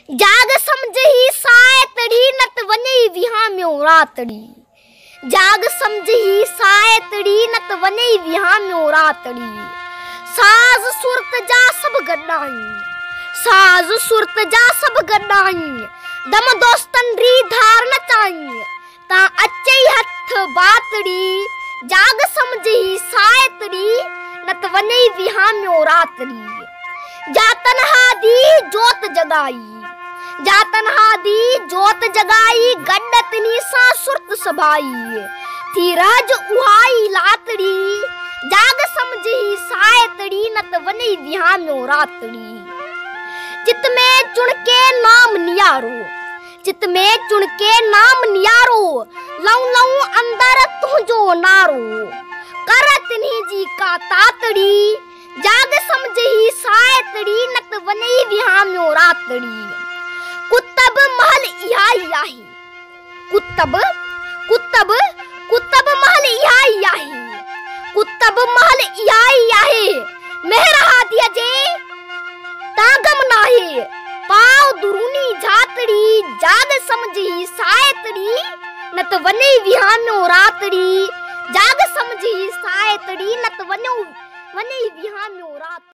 जाग समझी सायतड़ी नत वने विहाम्यो रातड़ी। जाग समझी सायतड़ी नत वने विहाम्यो रातड़ी। साज सुरत जा सब गड्डाई, साज सुरत जा सब गड्डाई। दम दोस्तन री धार नचाई ता अचे हथ बातड़ी। जाग समझी सायतड़ी नत वने विहाम्यो रातड़ी। जातन हादी जोत जगाई, जातन हादी जोत जगाई। गड्डतनी सा सुरत सभाई थी राज उहाई लातड़ी। जाग समझी सायतड़ी नत वने विहाम्यो रातड़ी। चित में चुन के नाम नियारो, चित में चुन के नाम नियारो। लऊ लऊ अंदर तुझो नारो करतनी जी का तातड़ी। जाग समझी सायतड़ी नत वने विहाम्यो रातड़ी। कुतब महल इहाई आही, कुतब कुतब कुतब महल इहाई आही, कुतब महल इहाई आही। मेहरा दिया जे तागम नाहे पाव दुरुनी झातड़ी। जाग समझी सायतड़ी नत वने विहाम्यो रातड़ी। जाग समझी सायतड़ी नत वने विहाम्यो रातड़ी।